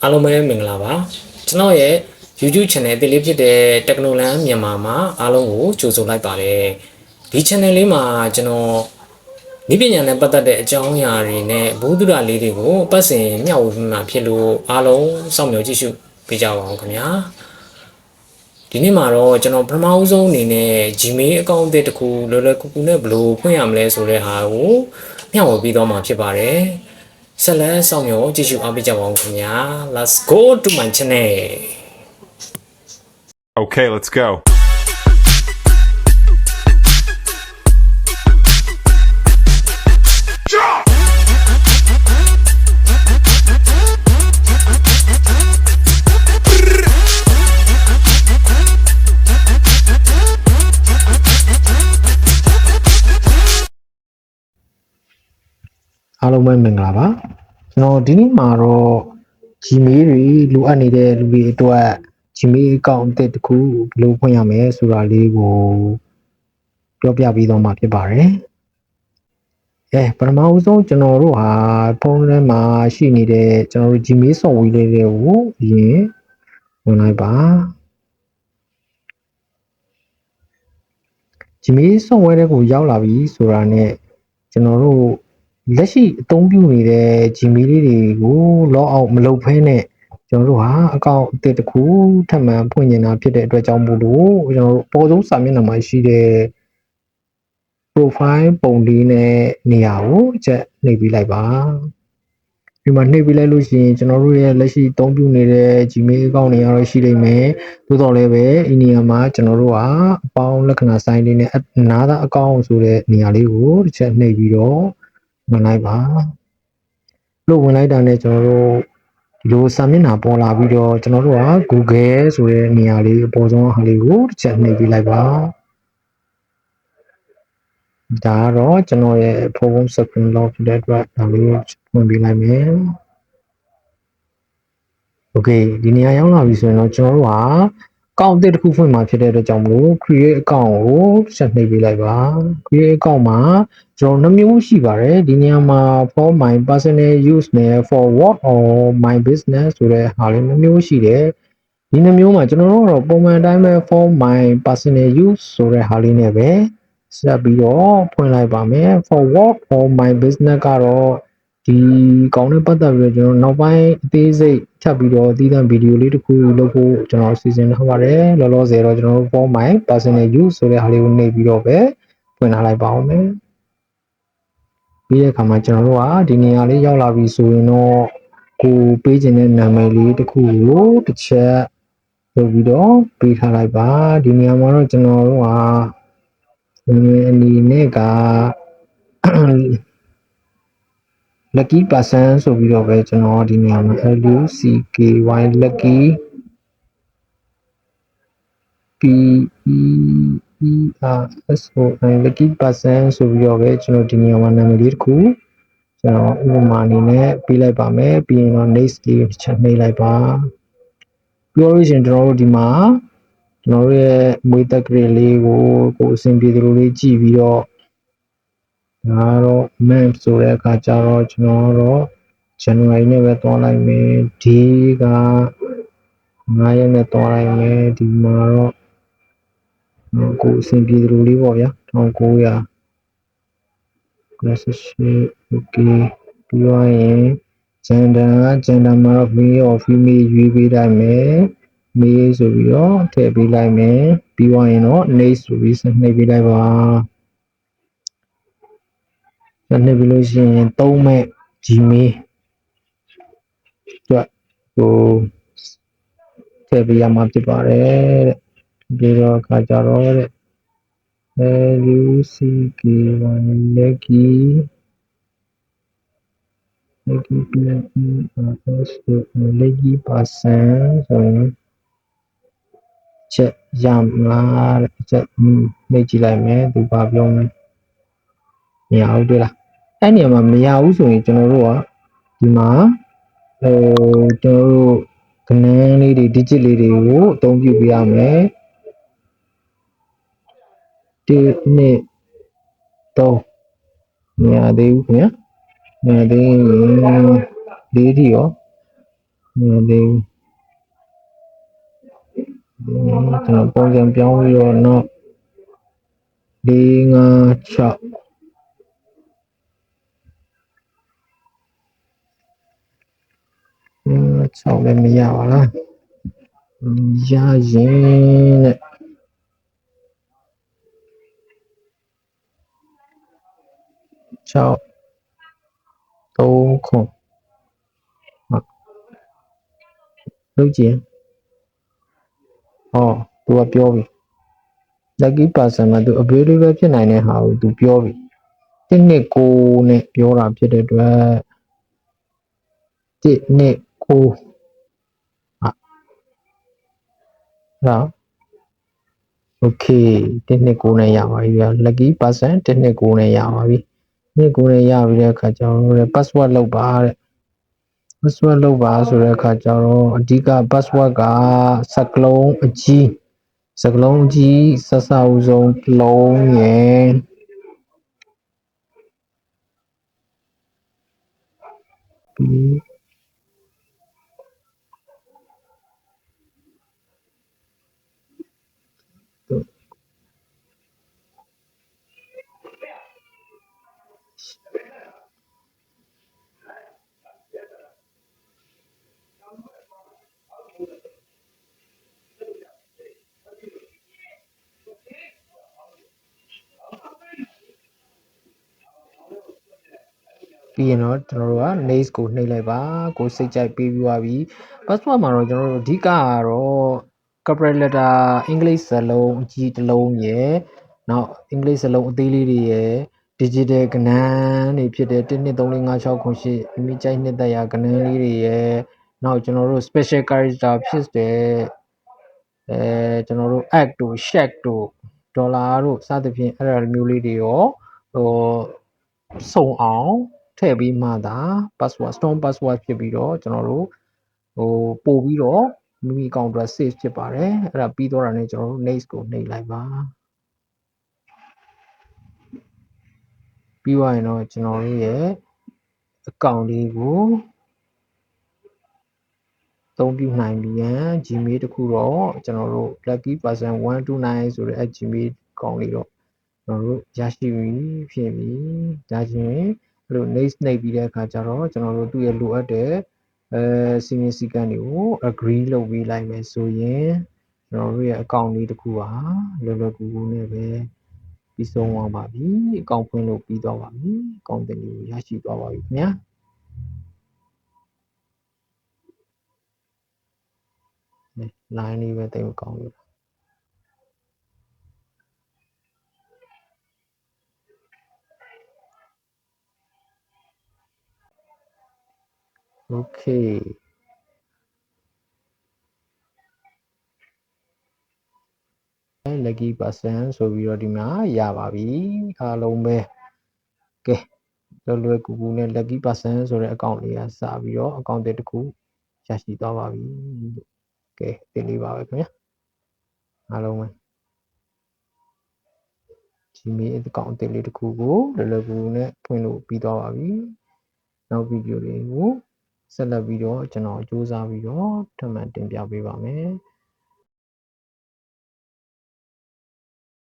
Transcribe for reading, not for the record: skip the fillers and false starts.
အားလုံးပဲမင်္ဂလာပါကျွန်တော်ရဲ့ YouTube channel အသစ်လေးဖြစ်တဲ့ Technoland မြန်မာမှာအားလုံးကိုကြိုဆိုလိုက်ပါတယ်ဒီ channel လေးမှာကျွန်တော်ဤပညာနဲ့ပတ်သက်တဲ့အကြောင်းအရာတွေနဲ့ဘုဒ္ဓရာလေးတွေကိုပတ်စဉ်မျှဝေမှာဖြစ်လို့အားလုံးစောင့်မျှော်ကြည့်ရှုပေးကြပါအောင်ခင်ဗျာဒီနေ့မှာတော့ကျွန်တော်ပထမဦးဆုံးအနေနဲ့ Gmail အကောင့်အသစ်တစ်ခုလွယ်လွယ်ကူကူနဲ့ဘယ်လိုဖွင့်ရမလဲဆိုတဲ့ဟာကိုမျှဝေပေးသွားမှာဖြစ်ပါတယ်ဆက်လက်ဆောင်မျိုးကြည့်ရှုအားပေးကြပါဦးခင်ဗျာ Let's go to my channel Okay, let's go. အားလုံးပဲမင်္ဂလာပါကျွန်တော်ဒီနေ့မှာတော့ Gmail တွေလိုအပ်နေတဲ့လူတွေအတွက် Gmail အကောင့်အသစ်တစ်ခုဘယ်လိုဖွင့်ရမလဲဆိုတာလေးကိုပြောပြပေးသွားမှာဖြစ်ပါတယ်ပထမဦးဆုံးကျွန်တော်တို့ဟာဖုန်းထဲမှာရှိနေတဲ့ကျွန်တော်တို့ Gmail software လေးတွေကိုရင်ဝင်လိုက်ပါ Gmail software တွေကိုရောက်လာပြီဆိုတာနဲ့ကျွန်တော်တို့လက်ရှိအသုံးပြုနေတဲ့ Gmail လေးတွေကို log out မလုပ်ဖဲနဲ့ကျွန်တော်တို့ဟာအကောင့်အသစ်တစ်ခုထပ်မံဖွင့်နေတာဖြစ်တဲ့အတွက်ကြောင့်မို့လို့ကျွန်တော်တို့ပေါ်ဆုံးစာမျက်နှာမှာရှိတဲ့ profile ပုံလေးနဲ့နေရာကိုချက်နှိပ်ပြီးလိုက်ပါဒီမှာနှိပ်ပြီးလိုက်လို့ရှိရင်ကျွန်တော်တို့ရဲ့လက်ရှိအသုံးပြုနေတဲ့ Gmail အကောင့်တွေကတော့ရှိနေမယ်သို့တော်လည်းပဲဒီနေရာမှာကျွန်တော်တို့ဟာအပေါင်းလက္ခဏာဆိုင်လေးနဲ့နားသားအကောင့်ဆိုတဲ့နေရာလေးကိုတစ်ချက်နှိပ်ပြီးတော့ဝင်လိုက်ပါလို့ဝင်လိုက်တာနဲ့ကျွန်တော်တို့ဒီလိုစာမျက်နှာပေါ်လာပြီးတော့ကျွန်တော်တို့က Google ဆိုတဲ့နေရာလေးအပေါ်ဆုံးဟာလေးကိုတစ်ချက်နှိပ်ပြီးလိုက်ပါဒါတော့ကျွန်တော်ရဲ့ဖုန်း screen lock ဖြစ်တဲ့အတွက်ဒါလေးဖွင့်ပေးလိုက်မယ် Okay ဒီနေရာရောက်လာပြီဆိုရင်တော့ကျွန်တော်တို့ဟာအကောင့်အသစ်တစ်ခုဖွင့်မှာဖြစ်တဲ့အတွက်ကြောင့်မလို့ create account ကိုဆက်နှိပ်ပေးလိုက်ပါ create account မှာကျွန်တော်2မျိုးရှိပါတယ်ဒီနေရာမှာ for my personal use နဲ့ for work or my business ဆိုတဲ့ဟာလေး2မျိုးရှိတယ်ဒီ2မျိုးမှာကျွန်တော်တို့တော့ပုံမှန်အတိုင်းပဲ for my personal use ဆိုတဲ့ဟာလေးနဲ့ပဲဆက်ပြီးတော့ဖွင့်လိုက်ပါမယ် for work or my business ကတော့ဒီကောင်းတဲ့ပတ်သက်ပြီးတော့ကျွန်တော်နောက်ပိုင်းအသေးစိတ်ထပ်ပြီးတော့အသီးသန့်ဗီဒီယိုလေးတစ်ခုလုပ်ဖို့ကျွန်တော်စီစဉ်ထားပါတယ်လောလောဆယ်တော့ကျွန်တော်တို့ for my personal use ဆိုတဲ့ဟာလေးကိုနှိပ်ပြီးတော့ပဲဖွင့်ထားလိုက်ပါအောင်မယ်ပြီးတဲ့အခါမှာကျွန်တော်တို့ကဒီနေရာလေးရောက်လာပြီဆိုရင်တော့ကိုပေးခြင်းတဲ့နာမည်လေးတစ်ခုကိုတစ်ချက်လုပ်ပြီးတော့ပေးထားလိုက်ပါဒီနေရာမှာတော့ကျွန်တော်တို့ကအနေနဲ့ကlucky person ဆိုပြီးတော့ပဲကျွန်တော်ဒီနေရာမှာ LUCKY lucky PERSON lucky person ဆိုပြီးတော့ပဲကျွန်တော်ဒီနေရာမှာနာမည်လေးတစ်ခုကျွန်တော်ဥပမာအနေနဲ့ပေးလိုက်ပါမယ်ပြီးရင်တော့ next လေးတစ်ချက်နှိပ်လိုက်ပါပြောလို့ရှိရင်ကျွန်တော်တို့ဒီမှာကျွန်တော်တို့ရဲ့မွေးသက်ကလေးကိုအဆင်ပြေသလိုလေးကြည့်ပြီးတော့ဒါတော့ map ဆိုတဲ့အခါကျတော့ကျွန်တော်တော့ January နဲ့ပဲတွားလိုက်မယ် day က9ရက်နဲ့တွားလိုက်မယ်ဒီမှာတော့ကိုအဆင်ပြေသလိုလေးပေါ့ဗျာ1900 class shape okay ပြီးတော့ရင် gender မှာတော့ male or female ရွေးပေးလိုက်မယ် male ဆိုပြီးတော့ထည့်ပေးလိုက်မယ်ပြီးတော့ရင်တော့ next ဆိုပြီးဆက်နှိပ်ပေးလိုက်ပါဆက်နှိပ်ပြီးလို့ရှိရင်သုံးမဲ့ Gmail အတွက်ဟိုထည့်ပေးရမှာဖြစ်ပါတယ်တဲ့ပြီးတော့အခါကြတော့တဲ့ LUCKY lucky lucky person ဆိုရင်ချက်ရမလားချက်နှိပ်ကြည့်လိုက်မယ်သူဘာပြောမလဲမရဘူးတွေ့လားအဲ့နေရာမှာမရဘူးဆိုရင်ကျွန်တော်တို့ကဒီမှာကျွန်တော်တို့ကနန်းလေးတွေ digit လေးတွေကိုအသုံးပြုပေးရမယ်1 2 3မရသေးဘူးခင်ဗျာမရသေးဘူး၄ဒီရော သေးဘူးကျွန်တော်ပုံစံပြောင်းပြီးတော့နောက်4 5 66လည်းမရပါလားရရင်တဲ့6 3 ခုလုပ်ကြည့်ဟောသူကပြောပြီ lucky person မှာသူ available ဖြစ်နိုင်တဲ့ဟာကိုသူပြောပြီ1 2 9နဲ့ပြောတာဖြစ်တဲ့အတွက်1 2 9ဟာ okay 1 2 9နဲ့ရပါပြီဗျာ lucky person 1 2 9နဲ့ရပါပြီ1 9နဲ့ရပြီးတဲ့အခါကျတော့ password လုပ်ပါတဲ့ password လုပ်ပါဆိုတဲ့အခါကျတော့အဓိက password ကစကလုံးအကြီးစကလုံးကြီးစစဦးဆုံးလုံးရယ်ပြီးရင်တော့ကျွန်တော်တို့က next ကိုနှိပ်လိုက်ပါကိုစိတ်ကြိုက်ပေးပြီးသွားပြီ password မှာတော့ကျွန်တော်တို့အဓိကကတော့ capital letter အင်္ဂလိပ်စာလုံးအကြီးတစ်လုံးရယ်နောက်အင်္ဂလိပ်စာလုံးအသေးလေးတွေရယ် digital ကဏ္ဍတွေဖြစ်တဲ့1 2 3 4 5 6 9 10မိကြိုက်နှစ်သက်ရာကဏ္ဍလေးတွေရယ်နောက်ကျွန်တော်တို့ special character ဖြစ်တဲ့ကျွန်တော်တို့ add တို့ check တို့ဒေါ်လာတို့စသဖြင့်အဲ့ဒါမျိုးလေးတွေရောစုံအောင်ထည့်ပြီးမှသာ password strong password ဖြစ်ပြီးတော့ကျွန်တော်တို့ပို့ပြီးတော့မိမိ account အတွက် save ဖြစ်ပါတယ်အဲ့ဒါပြီးတော့တာနဲ့ကျွန်တော်တို့ next ကိုနှိပ်လိုက်ပါပြီးသွားရင်တော့ကျွန်တော်တို့ရဲ့ account လေးကိုသုံးပြုနိုင်ပြီရန် Gmail တခုတော့ကျွန်တော်တို့ lucky person 129ဆိုတဲ့ Gmail ကောင်လေးတော့ကျွန်တော်တို့ရရှိပြီဖြစ်ပြီဒါချင်းအဲ့လို next နှိပ်ပြီးတဲ့အခါကျတော့ကျွန်တော်တို့သူ့ရဲ့လိုအပ်တဲ့စီမင်းစည်းကမ်းတွေကို agree လုပ်ပေးလိုက်မယ်ဆိုရင်ကျွန်တော်တို့ရဲ့ account လေးတစ်ခုဟာလွယ်လွယ်ကူကူနဲ့ပဲပြီးဆုံးသွားပါပြီ account ဖွင့်လို့ပြီးသွားပါပြီ account တင်လေးကိုရရှိသွားပါပြီခင်ဗျာline လေးပဲတိတ်မကောင်းဘူးโอเคlucky person ဆိုပြီးတော့ဒီမှာရပါပြီအားလုံးပဲကဲလွယ်ကူကူနဲ့ lucky person ဆိုတဲ့ account လေးကစပြီးတော့ account တစ်ခုရရှိသွားပါပြီကဲတင်လေးပါပဲခင်ဗျာအားလုံးပဲ Gmail account အသစ်လေးတစ်ခုကိုလွယ်လွယ်ကူကူနဲ့ဖွင့်လို့ပြီးသွားပါပြီနောက်ဗီဒီယိုလေးကိုဆက်လက်ပြီးတော့ကျွန်တော်စူးစမ်းပြီးတော့ထပ်မံတင်ပြပေးပါမယ်